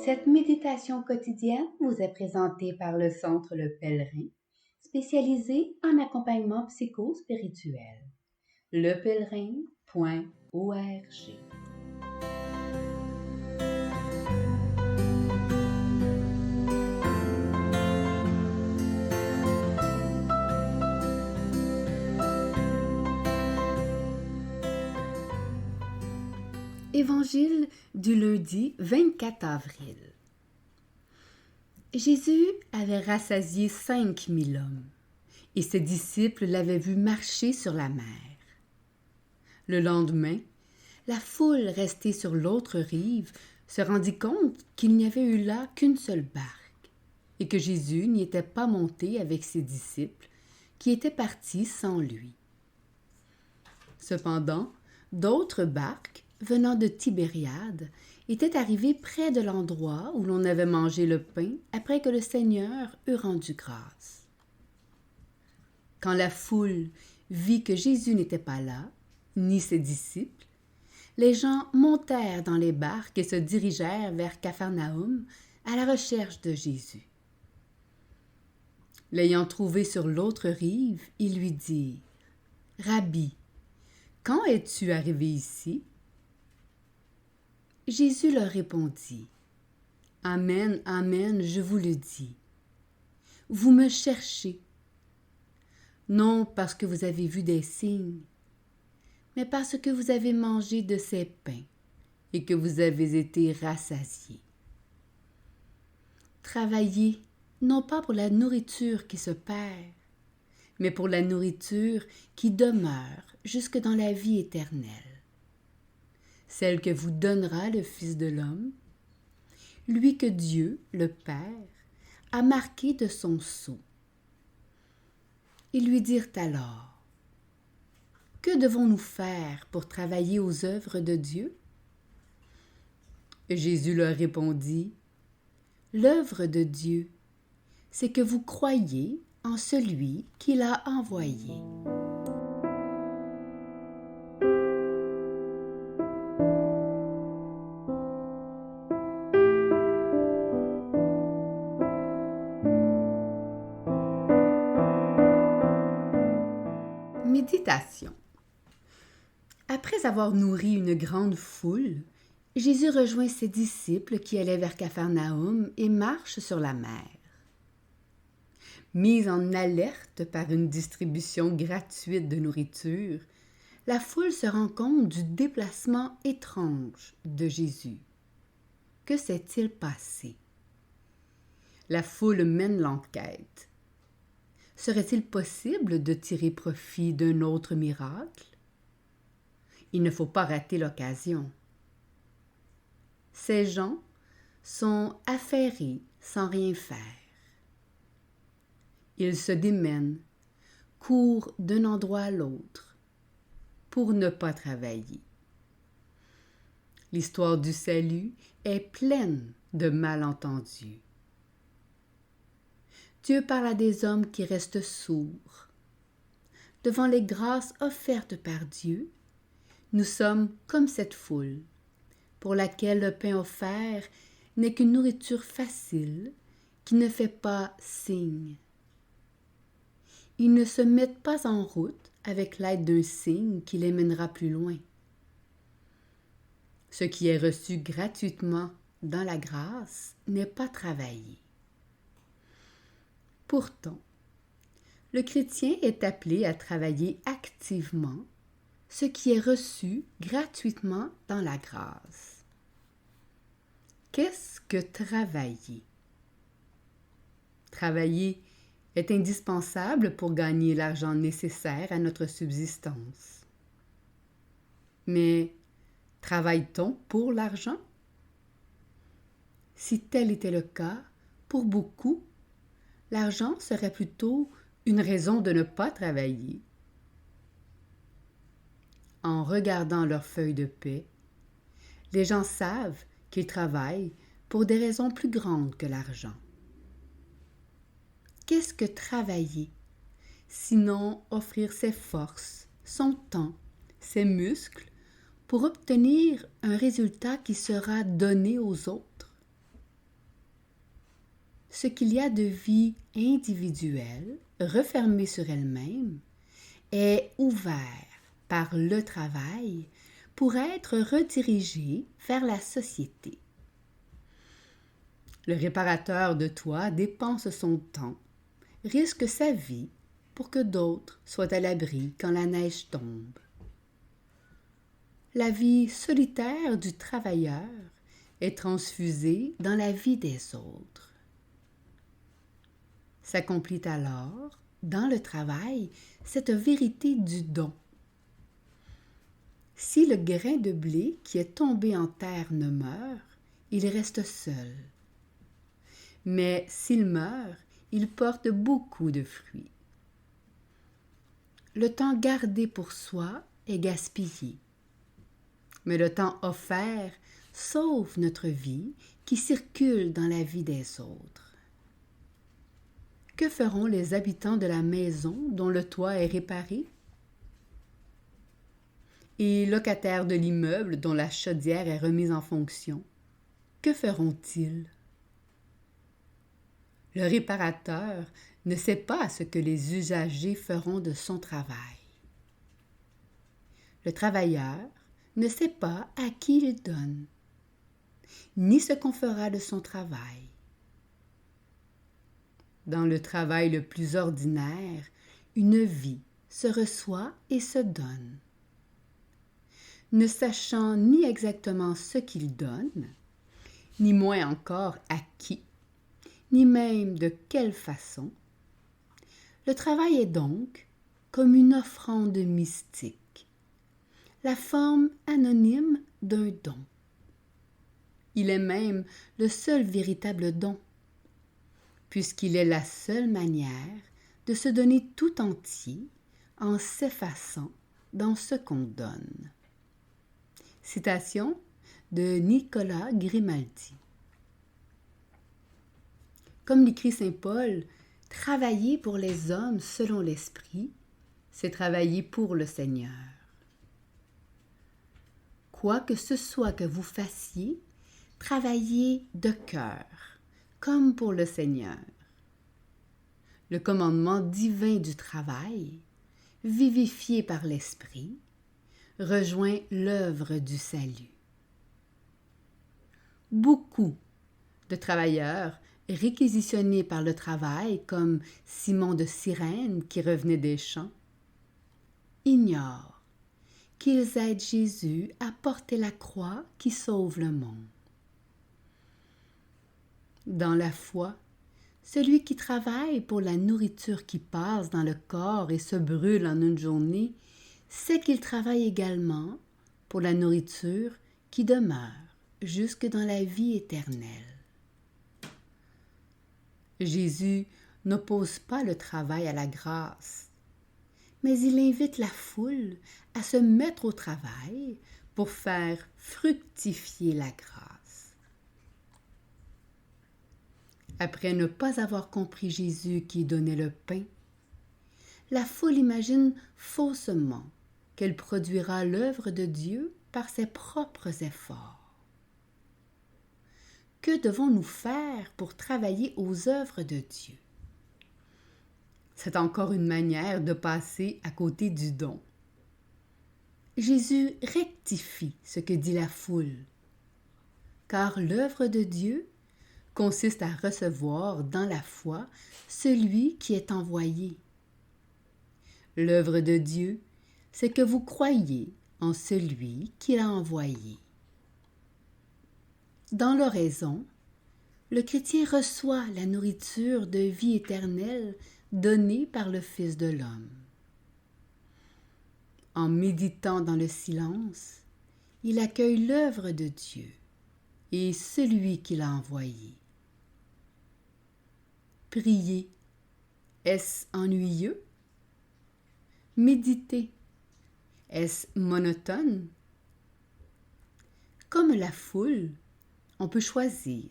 Cette méditation quotidienne vous est présentée par le Centre Le Pèlerin, spécialisé en accompagnement psycho-spirituel. lepèlerin.org. Évangile du lundi 24 avril. Jésus avait rassasié 5000 hommes, et ses disciples l'avaient vu marcher sur la mer. Le lendemain, la foule restée sur l'autre rive se rendit compte qu'il n'y avait eu là qu'une seule barque, et que Jésus n'y était pas monté avec ses disciples, qui étaient partis sans lui. Cependant, d'autres barques, venant de Tibériade, étaient arrivées près de l'endroit où l'on avait mangé le pain après que le Seigneur eut rendu grâce. Quand la foule vit que Jésus n'était pas là, ni ses disciples, les gens montèrent dans les barques et se dirigèrent vers Capharnaüm à la recherche de Jésus. L'ayant trouvé sur l'autre rive, ils lui dirent : « Rabbi, quand es-tu arrivé ici ?» Jésus leur répondit : « Amen, amen, je vous le dis. Vous me cherchez, non parce que vous avez vu des signes, mais parce que vous avez mangé de ces pains et que vous avez été rassasiés. Travaillez non pas pour la nourriture qui se perd, mais pour la nourriture qui demeure jusque dans la vie éternelle, celle que vous donnera le Fils de l'homme, lui que Dieu, le Père, a marqué de son sceau. » Ils lui dirent alors : « Que devons-nous faire pour travailler aux œuvres de Dieu ?» Jésus leur répondit : « L'œuvre de Dieu, c'est que vous croyiez en celui qui l'a envoyé. » Méditation. Après avoir nourri une grande foule, Jésus rejoint ses disciples qui allaient vers Capharnaüm et marche sur la mer. Mise en alerte par une distribution gratuite de nourriture, la foule se rend compte du déplacement étrange de Jésus. Que s'est-il passé? La foule mène l'enquête. Serait-il possible de tirer profit d'un autre miracle? Il ne faut pas rater l'occasion. Ces gens sont affairés sans rien faire. Ils se démènent, courent d'un endroit à l'autre pour ne pas travailler. L'histoire du salut est pleine de malentendus. Dieu parle à des hommes qui restent sourds. Devant les grâces offertes par Dieu, nous sommes comme cette foule, pour laquelle le pain offert n'est qu'une nourriture facile qui ne fait pas signe. Ils ne se mettent pas en route avec l'aide d'un signe qui les mènera plus loin. Ce qui est reçu gratuitement dans la grâce n'est pas travaillé. Pourtant, le chrétien est appelé à travailler activement ce qui est reçu gratuitement dans la grâce. Qu'est-ce que travailler? Travailler est indispensable pour gagner l'argent nécessaire à notre subsistance. Mais travaille-t-on pour l'argent? Si tel était le cas, pour beaucoup, l'argent serait plutôt une raison de ne pas travailler. En regardant leurs feuilles de paie, les gens savent qu'ils travaillent pour des raisons plus grandes que l'argent. Qu'est-ce que travailler, sinon offrir ses forces, son temps, ses muscles pour obtenir un résultat qui sera donné aux autres? ce qu'il y a de vie individuelle, refermée sur elle-même, est ouvert par le travail pour être redirigé vers la société. Le réparateur de toit dépense son temps, risque sa vie pour que d'autres soient à l'abri quand la neige tombe. La vie solitaire du travailleur est transfusée dans la vie des autres. S'accomplit alors, dans le travail, cette vérité du don. Si le grain de blé qui est tombé en terre ne meurt, il reste seul. Mais s'il meurt, il porte beaucoup de fruits. Le temps gardé pour soi est gaspillé. Mais le temps offert sauve notre vie qui circule dans la vie des autres. Que feront les habitants de la maison dont le toit est réparé? Et locataires de l'immeuble dont la chaudière est remise en fonction, que feront-ils? Le réparateur ne sait pas ce que les usagers feront de son travail. Le travailleur ne sait pas à qui il donne, ni ce qu'on fera de son travail. Dans le travail le plus ordinaire, une vie se reçoit et se donne. Ne sachant ni exactement ce qu'il donne, ni moins encore à qui, ni même de quelle façon, le travail est donc comme une offrande mystique, la forme anonyme d'un don. Il est même le seul véritable don, puisqu'il est la seule manière de se donner tout entier en s'effaçant dans ce qu'on donne. Citation de Nicolas Grimaldi. Comme l'écrit saint Paul, travailler pour les hommes selon l'esprit, c'est travailler pour le Seigneur. Quoi que ce soit que vous fassiez, travaillez de cœur, comme pour le Seigneur. Le commandement divin du travail, vivifié par l'esprit, rejoint l'œuvre du salut. Beaucoup de travailleurs réquisitionnés par le travail, comme Simon de Cyrène qui revenait des champs, ignorent qu'ils aident Jésus à porter la croix qui sauve le monde. Dans la foi, celui qui travaille pour la nourriture qui passe dans le corps et se brûle en une journée, sait qu'il travaille également pour la nourriture qui demeure jusque dans la vie éternelle. Jésus n'oppose pas le travail à la grâce, mais il invite la foule à se mettre au travail pour faire fructifier la grâce. Après ne pas avoir compris Jésus qui donnait le pain, la foule imagine faussement qu'elle produira l'œuvre de Dieu par ses propres efforts. Que devons-nous faire pour travailler aux œuvres de Dieu? C'est encore une manière de passer à côté du don. Jésus rectifie ce que dit la foule, car l'œuvre de Dieu consiste à recevoir dans la foi celui qui est envoyé. L'œuvre de Dieu, c'est que vous croyez en celui qui l'a envoyé. Dans l'oraison, le chrétien reçoit la nourriture de vie éternelle donnée par le Fils de l'homme. En méditant dans le silence, il accueille l'œuvre de Dieu et celui qui l'a envoyé. Prier, est-ce ennuyeux? Méditer, est-ce monotone? Comme la foule, on peut choisir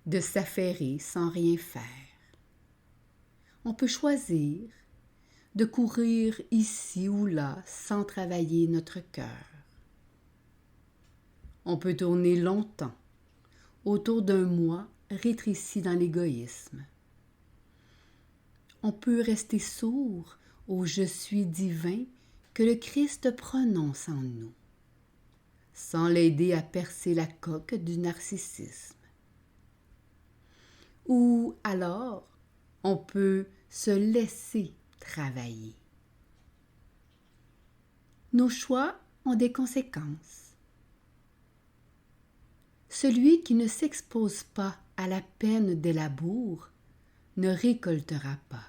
de s'affairer sans rien faire. On peut choisir de courir ici ou là sans travailler notre cœur. On peut tourner longtemps autour d'un moi rétrécit dans l'égoïsme. On peut rester sourd au « je suis divin » que le Christ prononce en nous, sans l'aider à percer la coque du narcissisme. Ou alors, on peut se laisser travailler. Nos choix ont des conséquences. Celui qui ne s'expose pas à la peine des labours ne récoltera pas.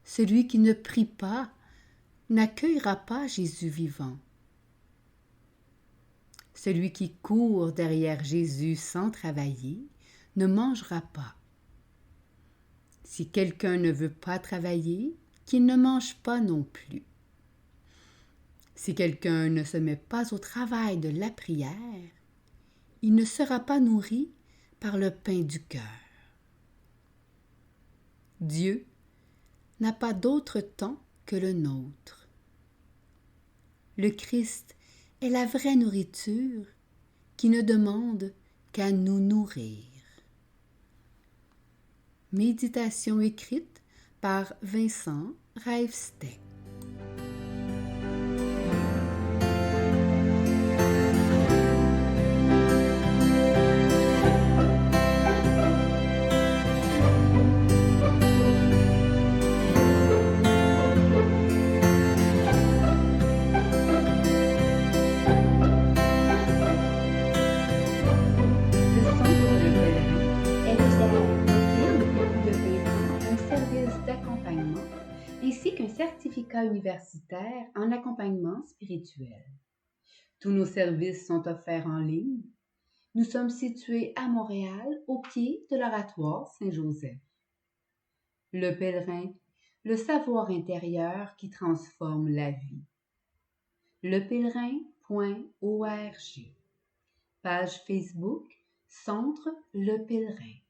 Celui qui ne prie pas n'accueillera pas Jésus vivant. Celui qui court derrière Jésus sans travailler ne mangera pas. Si quelqu'un ne veut pas travailler, qu'il ne mange pas non plus. Si quelqu'un ne se met pas au travail de la prière, il ne sera pas nourri par le pain du cœur. Dieu n'a pas d'autre temps que le nôtre. Le Christ est la vraie nourriture qui ne demande qu'à nous nourrir. Méditation écrite par Vincent Ravestedt. Ainsi qu'un certificat universitaire en accompagnement spirituel. Tous nos services sont offerts en ligne. Nous sommes situés à Montréal, au pied de l'Oratoire Saint-Joseph. Le pèlerin, le savoir intérieur qui transforme la vie. lepèlerin.org. Page Facebook, Centre Le Pèlerin.